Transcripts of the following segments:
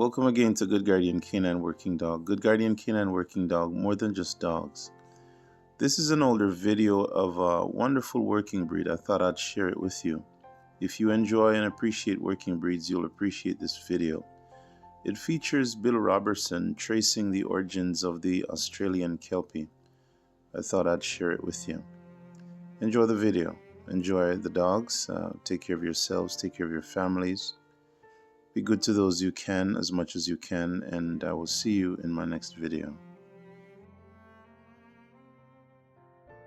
Welcome again to Good Guardian Canine Working Dog. Good Guardian Canine Working Dog, more than just dogs. This is an older video of a wonderful working breed. I thought I'd share it with you. If you enjoy and appreciate working breeds, you'll appreciate this video. It features Bill Robertson tracing the origins of the Australian Kelpie. I thought I'd share it with you. Enjoy the video. Enjoy the dogs. Take care of yourselves. Take care of your families. Be good to those you can as much as you can, and I will see you in my next video.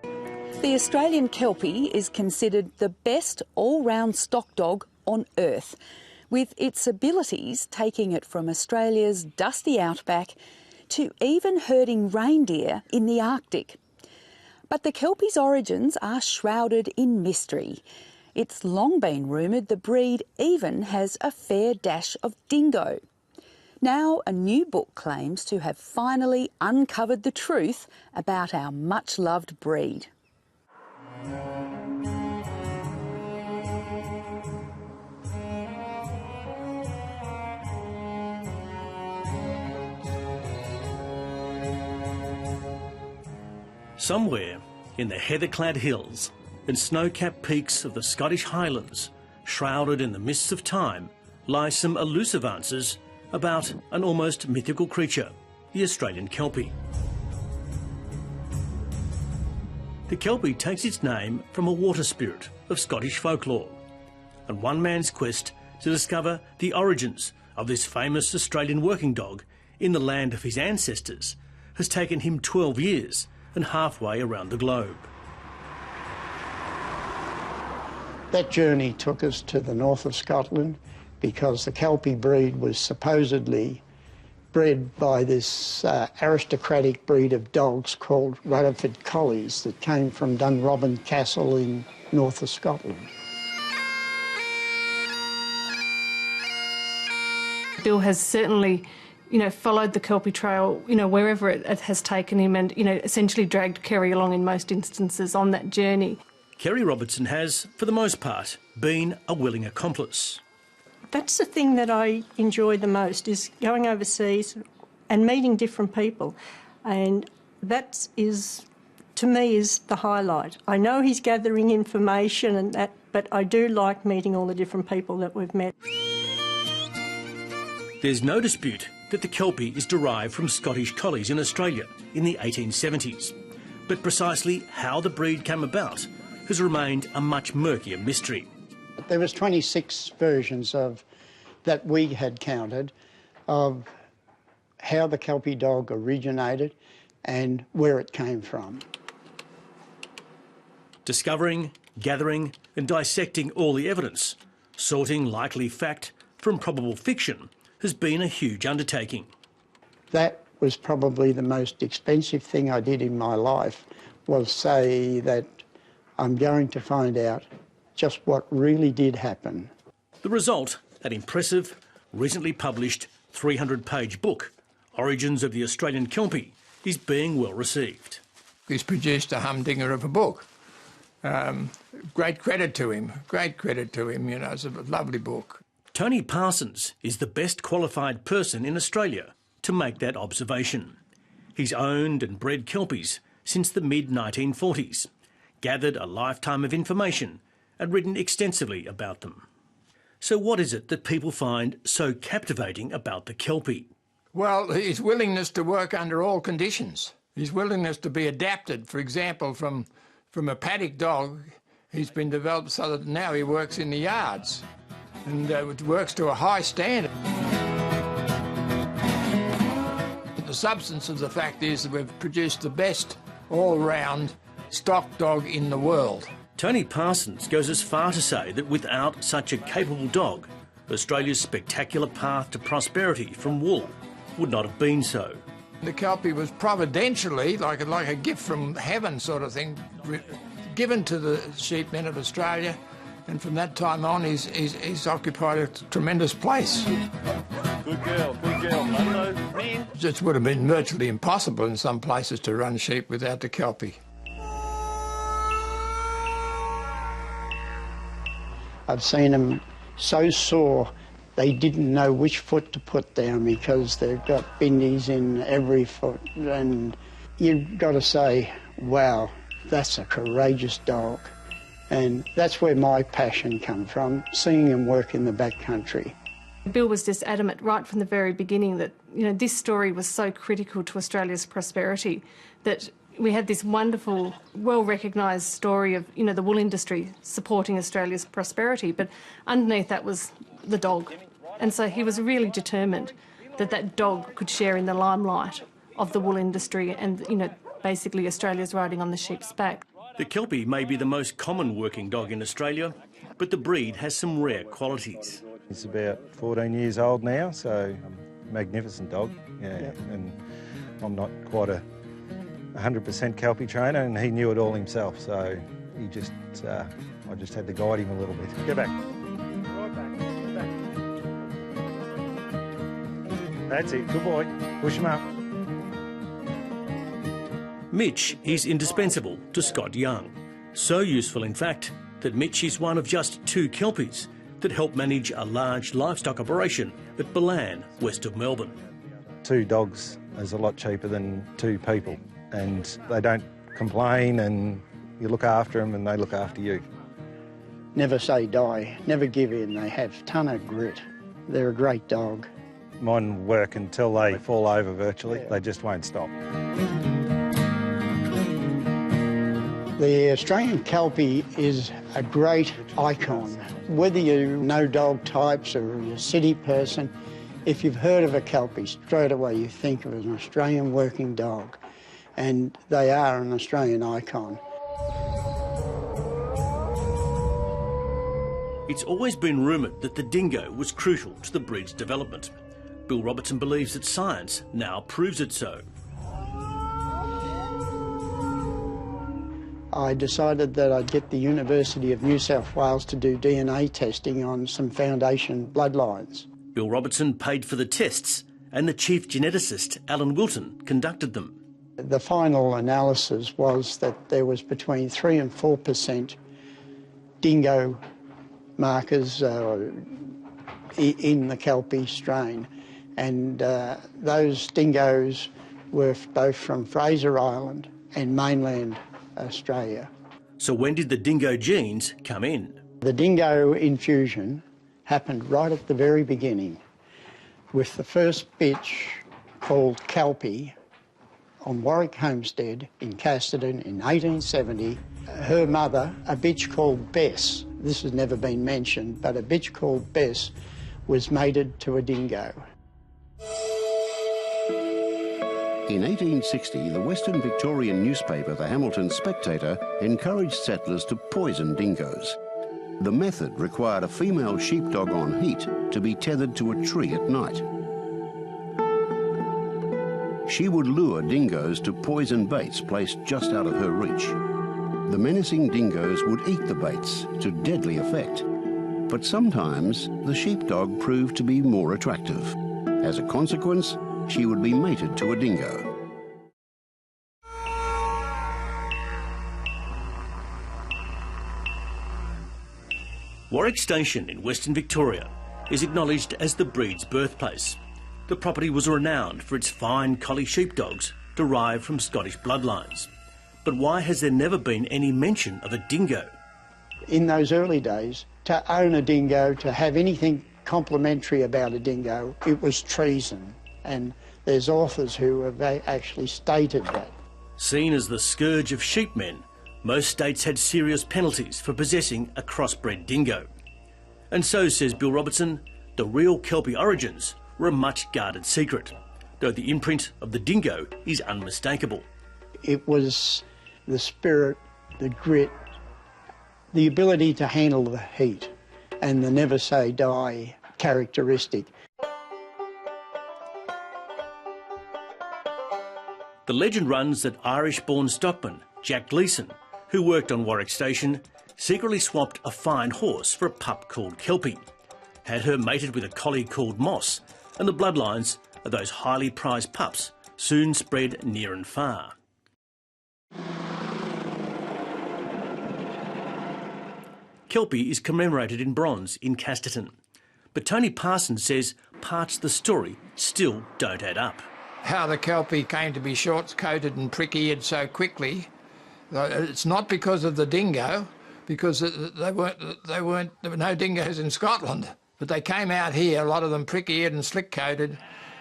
The Australian Kelpie is considered the best all-round stock dog on earth, with its abilities taking it from Australia's dusty outback to even herding reindeer in the Arctic. But the Kelpie's origins are shrouded in mystery. It's long been rumoured the breed even has a fair dash of dingo. Now a new book claims to have finally uncovered the truth about our much-loved breed. Somewhere in the heather-clad hills and snow-capped peaks of the Scottish Highlands, shrouded in the mists of time, lie some elusive answers about an almost mythical creature, the Australian Kelpie. The Kelpie takes its name from a water spirit of Scottish folklore, and one man's quest to discover the origins of this famous Australian working dog in the land of his ancestors has taken him 12 years and halfway around the globe. That journey took us to the north of Scotland because the Kelpie breed was supposedly bred by this aristocratic breed of dogs called Rutherford Collies that came from Dunrobin Castle in north of Scotland. Bill has certainly, followed the Kelpie trail, wherever it has taken him and, essentially dragged Kerry along in most instances on that journey. Kerry Robertson has, for the most part, been a willing accomplice. That's the thing that I enjoy the most, is going overseas and meeting different people. And that is, to me, is the highlight. I know he's gathering information and that, but I do like meeting all the different people that we've met. There's no dispute that the Kelpie is derived from Scottish Collies in Australia in the 1870s. But precisely how the breed came about has remained a much murkier mystery. There was 26 versions of that we had counted of how the Kelpie dog originated and where it came from. Discovering, gathering and dissecting all the evidence, sorting likely fact from probable fiction, has been a huge undertaking. That was probably the most expensive thing I did in my life, was say that I'm going to find out just what really did happen. The result, an impressive, recently published 300-page book, Origins of the Australian Kelpie, is being well received. He's produced a humdinger of a book. Great credit to him, it's a lovely book. Tony Parsons is the best qualified person in Australia to make that observation. He's owned and bred Kelpies since the mid-1940s, gathered a lifetime of information and written extensively about them. So what is it that people find so captivating about the Kelpie? Well, his willingness to work under all conditions. His willingness to be adapted, for example, from a paddock dog, he's been developed so that now he works in the yards and works to a high standard. The substance of the fact is that we've produced the best all-round stock dog in the world. Tony Parsons goes as far to say that without such a capable dog, Australia's spectacular path to prosperity from wool would not have been so. The Kelpie was providentially, like a gift from heaven sort of thing, given to the sheepmen of Australia, and from that time on he's occupied a tremendous place. Good girl, Mundo. It would have been virtually impossible in some places to run sheep without the Kelpie. I've seen them so sore They didn't know which foot to put down because they've got bindies in every foot. And you've got to say, wow, that's a courageous dog. And that's where my passion comes from, seeing him work in the backcountry. Bill was just adamant right from the very beginning that, you know, this story was so critical to Australia's prosperity that we had this wonderful, well-recognised story of, you know, the wool industry supporting Australia's prosperity, but underneath that was the dog. And so he was really determined that that dog could share in the limelight of the wool industry and, you know, basically Australia's riding on the sheep's back. The Kelpie may be the most common working dog in Australia, but the breed has some rare qualities. He's about 14 years old now, so magnificent dog. Yeah. And I'm not quite a 100% Kelpie trainer, and he knew it all himself. So he just, I just had to guide him a little bit. Get back. Right back. Get back. That's it. Good boy. Push him up. Mitch is indispensable to Scott Young. So useful, in fact, that Mitch is one of just 2 Kelpies that help manage a large livestock operation at Ballan, west of Melbourne. 2 dogs is a lot cheaper than 2 people, and they don't complain, and you look after them and they look after you. Never say die, never give in. They have a ton of grit. They're a great dog. Mine work until they fall over virtually. Yeah. They just won't stop. The Australian Kelpie is a great icon. Whether you know dog types or you're a city person, if you've heard of a Kelpie, straight away you think of an Australian working dog. And they are an Australian icon. It's always been rumoured that the dingo was crucial to the breed's development. Bill Robertson believes that science now proves it so. I decided that I'd get the University of New South Wales to do DNA testing on some foundation bloodlines. Bill Robertson paid for the tests, and the chief geneticist, Alan Wilton, conducted them. The final analysis was that there was between 3 and 4% dingo markers in the Kelpie strain, and those dingoes were both from Fraser Island and mainland Australia. So when did the dingo genes come in? The dingo infusion happened right at the very beginning with the first bitch called Kelpie on Warwick Homestead in Casterton in 1870. Her mother, a bitch called Bess, this has never been mentioned, but a bitch called Bess was mated to a dingo. In 1860, the Western Victorian newspaper, the Hamilton Spectator, encouraged settlers to poison dingoes. The method required a female sheepdog on heat to be tethered to a tree at night. She would lure dingoes to poison baits placed just out of her reach. The menacing dingoes would eat the baits to deadly effect. But sometimes the sheepdog proved to be more attractive. As a consequence, she would be mated to a dingo. Warwick Station in Western Victoria is acknowledged as the breed's birthplace. The property was renowned for its fine collie sheepdogs derived from Scottish bloodlines. But why has there never been any mention of a dingo? In those early days, to own a dingo, to have anything complimentary about a dingo, it was treason. And there's authors who have actually stated that. Seen as the scourge of sheepmen, most states had serious penalties for possessing a crossbred dingo. And so, says Bill Robertson, the real Kelpie origins were a much guarded secret, though the imprint of the dingo is unmistakable. It was the spirit, the grit, the ability to handle the heat, and the never say die characteristic. The legend runs that Irish-born stockman Jack Gleeson, who worked on Warwick Station, secretly swapped a fine horse for a pup called Kelpie, had her mated with a collie called Moss, and the bloodlines of those highly prized pups soon spread near and far. Kelpie is commemorated in bronze in Casterton, But Tony Parsons says parts of the story still don't add up. How the Kelpie came to be short-coated and prick-eared so quickly, it's not because of the dingo, because there were no dingoes in Scotland. But they came out here, a lot of them prick-eared and slick-coated,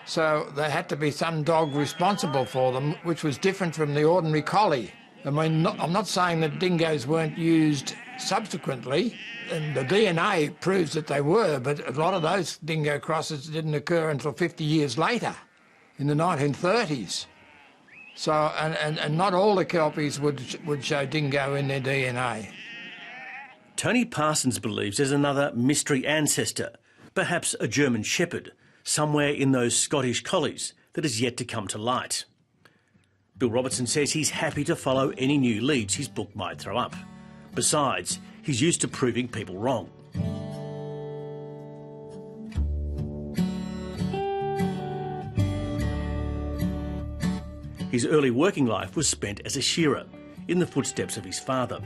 so there had to be some dog responsible for them, which was different from the ordinary collie. I mean, I'm not saying that dingoes weren't used subsequently, and the DNA proves that they were, but a lot of those dingo crosses didn't occur until 50 years later, in the 1930s. So, and not all the Kelpies would show dingo in their DNA. Tony Parsons believes there's another mystery ancestor, perhaps a German shepherd, somewhere in those Scottish collies that is yet to come to light. Bill Robertson says he's happy to follow any new leads his book might throw up. Besides, he's used to proving people wrong. His early working life was spent as a shearer, in the footsteps of his father.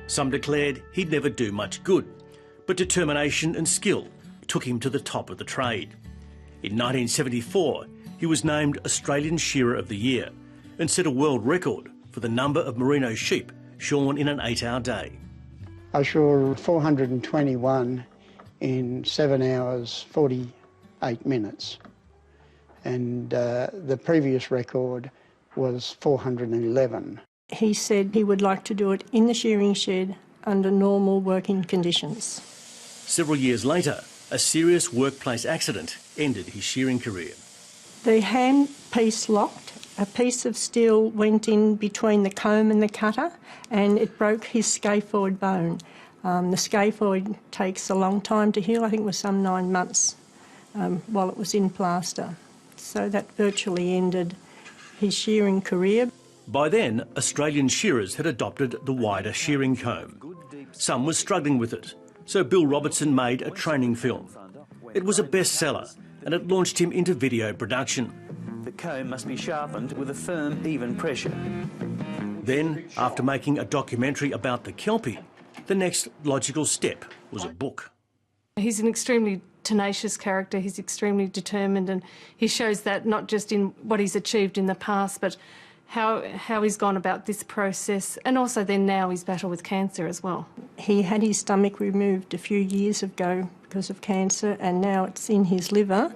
Some declared he'd never do much good, but determination and skill took him to the top of the trade. In 1974, he was named Australian Shearer of the Year and set a world record for the number of merino sheep shorn in an 8-hour day. I shore 421 in 7 hours, 48 minutes. And the previous record was 411. He said he would like to do it in the shearing shed under normal working conditions. Several years later, a serious workplace accident ended his shearing career. The hand piece locked. A piece of steel went in between the comb and the cutter and it broke his scaphoid bone. The scaphoid takes a long time to heal. I think it was some 9 months while it was in plaster. So that virtually ended his shearing career. By then, Australian shearers had adopted the wider shearing comb. Some were struggling with it, so Bill Robertson made a training film. It was a bestseller and it launched him into video production. The comb must be sharpened with a firm, even pressure. Then, after making a documentary about the Kelpie, the next logical step was a book. He's an extremely tenacious character, he's extremely determined, and he shows that not just in what he's achieved in the past, but how he's gone about this process, and also then now his battle with cancer as well. He had his stomach removed a few years ago because of cancer, and now it's in his liver.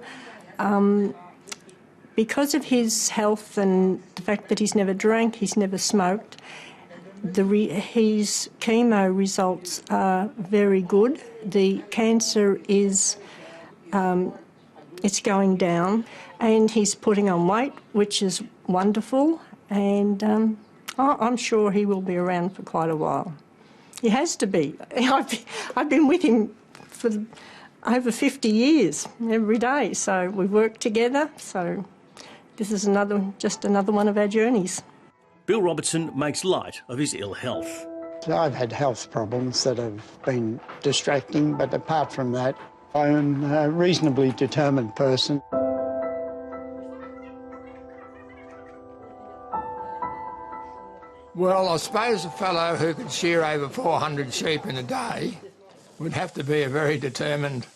Because of his health and the fact that he's never drank, he's never smoked, his chemo results are very good. The cancer is it's going down, and he's putting on weight, which is wonderful, and I'm sure he will be around for quite a while. He has to be. I've been with him for over 50 years every day, so we work together, so this is just another one of our journeys. Bill Robertson makes light of his ill health. I've had health problems that have been distracting, but apart from that, I'm a reasonably determined person. Well, I suppose a fellow who could shear over 400 sheep in a day would have to be a very determined,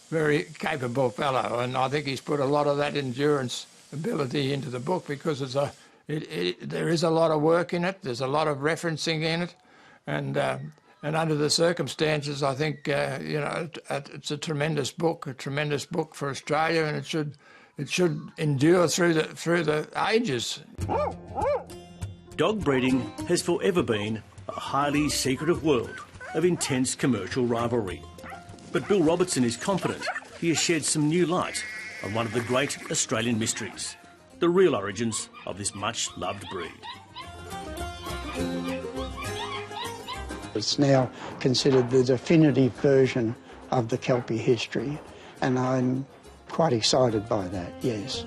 very capable fellow, and I think he's put a lot of that endurance ability into the book because there is a lot of work in it, there's a lot of referencing in it, and under the circumstances, I think it's a tremendous book for Australia, and it should endure through the ages. Dog breeding has forever been a highly secretive world of intense commercial rivalry. But Bill Robertson is confident he has shed some new light on one of the great Australian mysteries, the real origins of this much-loved breed. It's now considered the definitive version of the Kelpie history, and I'm quite excited by that, yes.